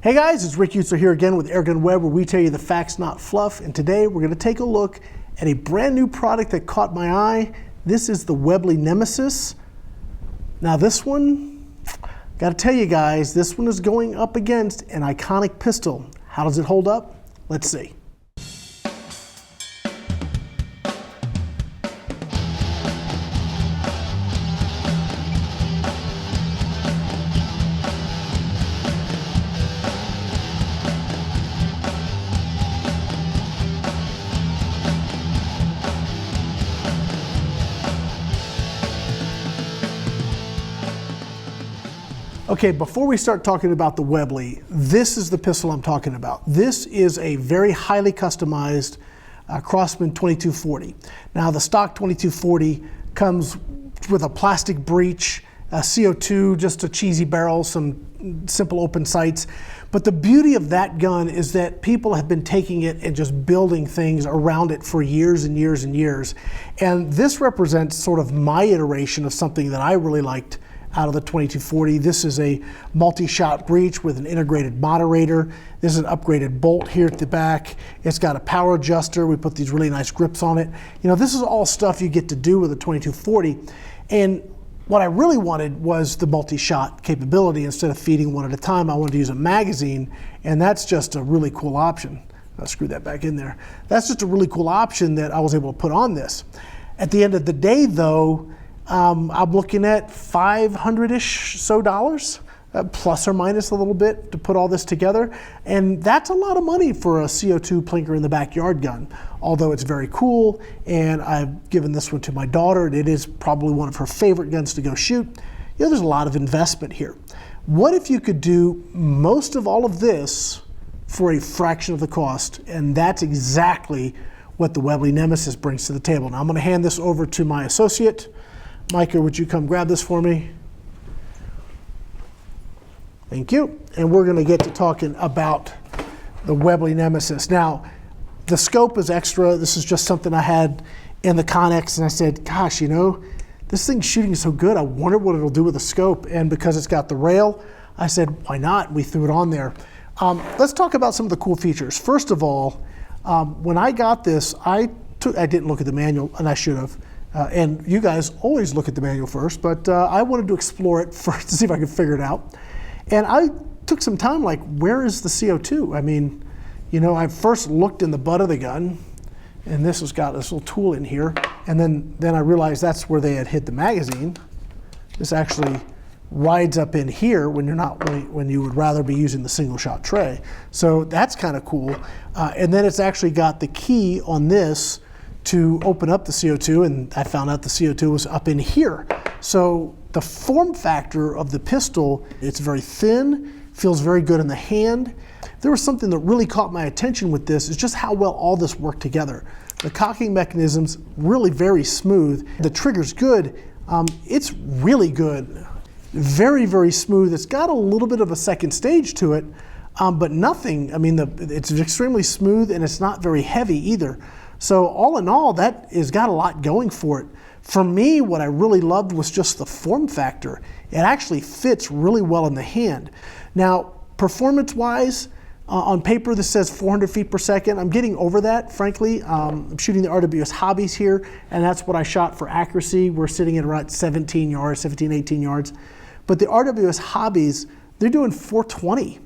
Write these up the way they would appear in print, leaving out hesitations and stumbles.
Hey guys, it's Rick Utzer here again with AirgunWeb, where we tell you the facts, not fluff. And today we're going to take a look at a brand new product that caught my eye. This is the Webley Nemesis. Now this one, got to tell you guys, this one is going up against an iconic pistol. How does it hold up? Let's see. Okay, before we start talking about the Webley, this is the pistol I'm talking about. This is a very highly customized Crosman 2240. Now the stock 2240 comes with a plastic breech, a CO2, just a cheesy barrel, some simple open sights. But the beauty of that gun is that people have been taking it and just building things around it for years and years and years. And this represents sort of my iteration of something that I really liked out of the 2240. This is a multi-shot breech with an integrated moderator. This is an upgraded bolt here at the back. It's got a power adjuster. We put these really nice grips on it. You know, this is all stuff you get to do with a 2240. And what I really wanted was the multi-shot capability. Instead of feeding one at a time, I wanted to use a magazine, and that's just a really cool option. I'll screw that back in there. That's just a really cool option that I was able to put on this. At the end of the day, though, I'm looking at $500-ish so dollars, plus or minus a little bit, to put all this together. And that's a lot of money for a CO2 plinker in the backyard gun. Although it's very cool, and I've given this one to my daughter, and it is probably one of her favorite guns to go shoot. You know, there's a lot of investment here. What if you could do most of all of this for a fraction of the cost? And that's exactly what the Webley Nemesis brings to the table. Now I'm going to hand this over to my associate. Micah, would you come grab this for me? Thank you. And we're going to get to talking about the Webley Nemesis. Now, the scope is extra. This is just something I had in the Connex, and I said, gosh, you know, this thing's shooting so good, I wonder what it'll do with the scope. And because it's got the rail, I said, why not? We threw it on there. Let's talk about some of the cool features. First of all, when I got this, I didn't look at the manual, and I should have. And you guys always look at the manual first, but I wanted to explore it first to see if I could figure it out. And I took some time, like, where is the CO2? I mean, you know, I first looked in the butt of the gun, and this has got this little tool in here, and then I realized that's where they had hit the magazine. This actually rides up in here when you're not, when you would rather be using the single shot tray. So that's kind of cool. And then it's actually got the key on this to open up the CO2, and I found out the CO2 was up in here. So the form factor of the pistol, it's very thin, feels very good in the hand. There was something that really caught my attention with this, is just how well all this worked together. The cocking mechanism's really very smooth. The trigger's good. It's really good. Very, very smooth. It's got a little bit of a second stage to it, but nothing, I mean, it's extremely smooth, and it's not very heavy either. So all in all, that has got a lot going for it. For me, what I really loved was just the form factor. It actually fits really well in the hand. Now, performance-wise, on paper this says 400 feet per second. I'm getting over that, frankly. I'm shooting the RWS Hobbies here, and that's what I shot for accuracy. We're sitting at around 17 yards, 17, 18 yards. But the RWS Hobbies, they're doing 420,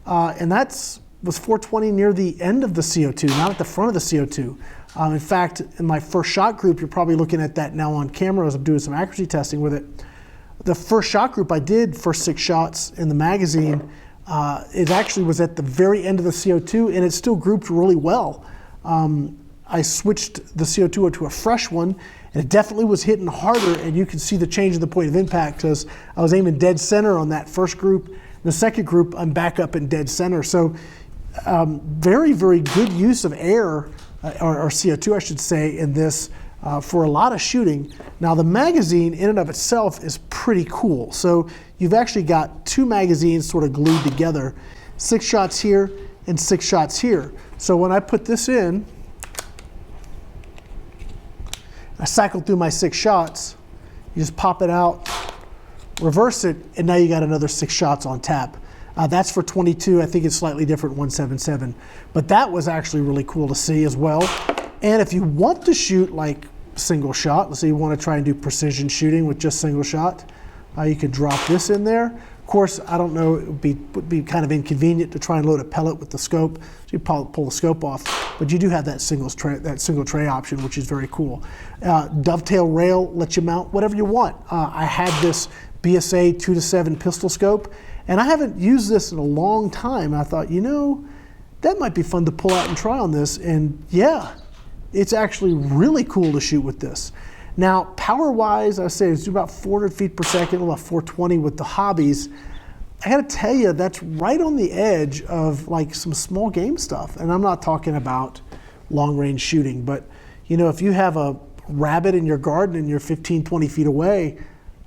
and was 420 near the end of the CO2, not at the front of the CO2. In fact, in my first shot group, you're probably looking at that now on camera as I'm doing some accuracy testing with it. The first shot group I did, first 6 shots in the magazine, it actually was at the very end of the CO2, and it still grouped really well. I switched the CO2 to a fresh one, and it definitely was hitting harder, and you can see the change in the point of impact, because I was aiming dead center on that first group. The second group, I'm back up in dead center. So very, very good use of air, or CO2 I should say, in this for a lot of shooting. Now the magazine in and of itself is pretty cool. So you've actually got 2 magazines sort of glued together, 6 shots here and 6 shots here. So when I put this in, I cycle through my 6 shots, you just pop it out, reverse it, and now you got another 6 shots on tap. That's for 22. I think it's slightly different, 177. But that was actually really cool to see as well. And if you want to shoot like single shot, let's say you want to try and do precision shooting with just single shot, you could drop this in there. Of course, I don't know, it would be kind of inconvenient to try and load a pellet with the scope, so you pull the scope off, but you do have that single tray option, which is very cool. Dovetail Rail lets you mount whatever you want. I had this BSA 2-7 pistol scope, and I haven't used this in a long time. I thought, you know, that might be fun to pull out and try on this, and yeah, it's actually really cool to shoot with this. Now, power-wise, I say it's about 400 feet per second, about 420 with the hobbies. I gotta tell you, that's right on the edge of like some small game stuff. And I'm not talking about long-range shooting, but you know, if you have a rabbit in your garden and you're 15, 20 feet away,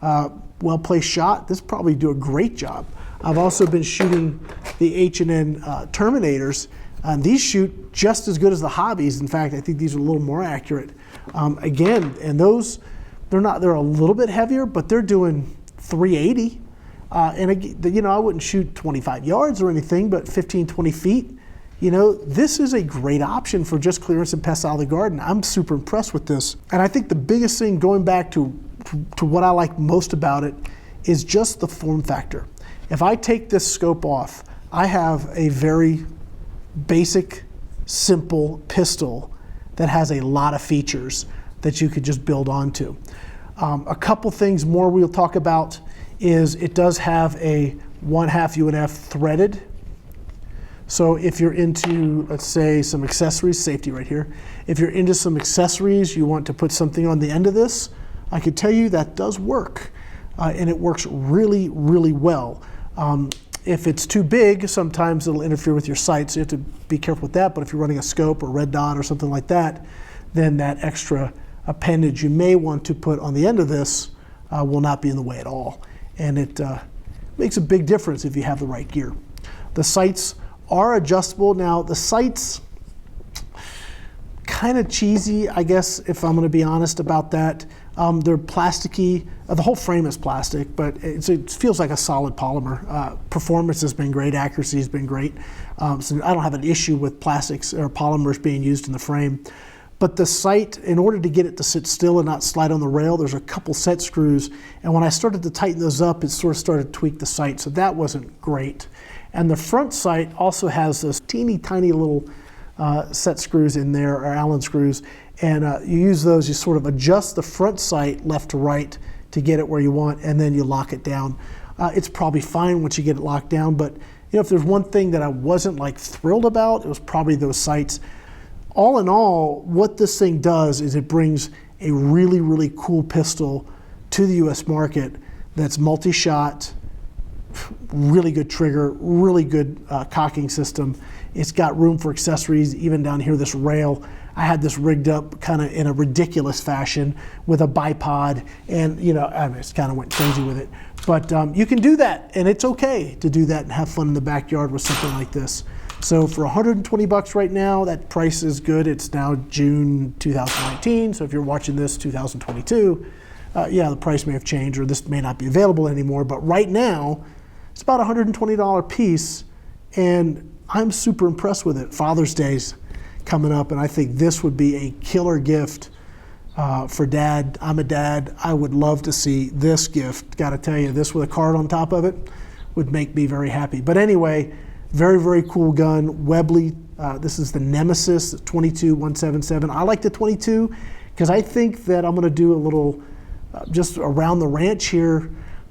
well-placed shot, this probably do a great job. I've also been shooting the H&N Terminators, and these shoot just as good as the hobbies. In fact, I think these are a little more accurate. Again, and those, they're a little bit heavier, but they're doing 380. And you know, I wouldn't shoot 25 yards or anything, but 15, 20 feet. You know, this is a great option for just clearance and pests out of the garden. I'm super impressed with this. And I think the biggest thing, going back to what I like most about it, is just the form factor. If I take this scope off, I have a very basic, simple pistol that has a lot of features that you could just build onto. A couple things more we'll talk about is it does have a 1/2 UNF threaded. So if you're into, let's say, some accessories, safety right here. If you're into some accessories, you want to put something on the end of this, I can tell you that does work. And it works really, really well. If it's too big, sometimes it'll interfere with your sight, so you have to be careful with that. But if you're running a scope or red dot or something like that, then that extra appendage you may want to put on the end of this will not be in the way at all. And it makes a big difference if you have the right gear. The sights are adjustable. Now, the sights, kind of cheesy, I guess, if I'm going to be honest about that. They're plasticky. The whole frame is plastic, but it feels like a solid polymer. Performance has been great. Accuracy has been great. So I don't have an issue with plastics or polymers being used in the frame. But the sight, in order to get it to sit still and not slide on the rail, there's a couple set screws. And when I started to tighten those up, it sort of started to tweak the sight. So that wasn't great. And the front sight also has those teeny tiny little set screws in there, or Allen screws. And you use those, you sort of adjust the front sight left to right to get it where you want, and then you lock it down. It's probably fine once you get it locked down, but you know, if there's one thing that I wasn't like thrilled about, it was probably those sights. All in all, what this thing does is it brings a really, really cool pistol to the US market that's multi-shot, really good trigger, really good cocking system. It's got room for accessories, even down here, this rail. I had this rigged up kind of in a ridiculous fashion with a bipod, and you know, I just kind of went crazy with it. But you can do that, and it's okay to do that and have fun in the backyard with something like this. So for 120 bucks right now, that price is good. It's now June 2019, so if you're watching this 2022, yeah, the price may have changed, or this may not be available anymore, but right now, it's about a $120 piece, and I'm super impressed with it. Father's Day's coming up, and I think this would be a killer gift for dad. I'm a dad. I would love to see this gift. Got to tell you, this with a card on top of it would make me very happy. But anyway, very, very cool gun. Webley, this is the Nemesis 22-177. I like the 22 because I think that I'm going to do a little, just around the ranch here,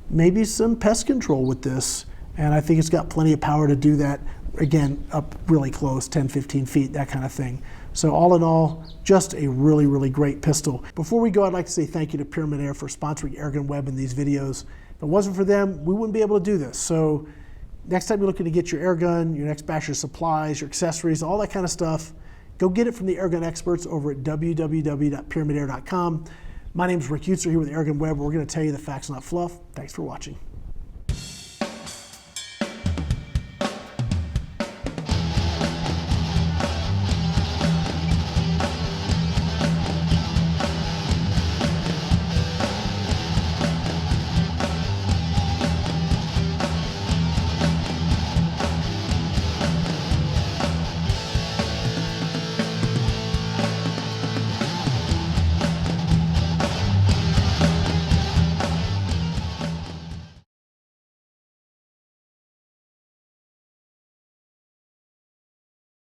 maybe some pest control with this. And I think it's got plenty of power to do that. Again, up really close, 10, 15 feet, that kind of thing. So all in all, just a really, really great pistol. Before we go, I'd like to say thank you to Pyramid Air for sponsoring AirgunWeb in these videos. If it wasn't for them, we wouldn't be able to do this. So next time you're looking to get your air gun, your next batch of supplies, your accessories, all that kind of stuff, go get it from the Airgun experts over at www.pyramidair.com. My name is Rick Utzer here with AirgunWeb. We're going to tell you the facts, not fluff. Thanks for watching.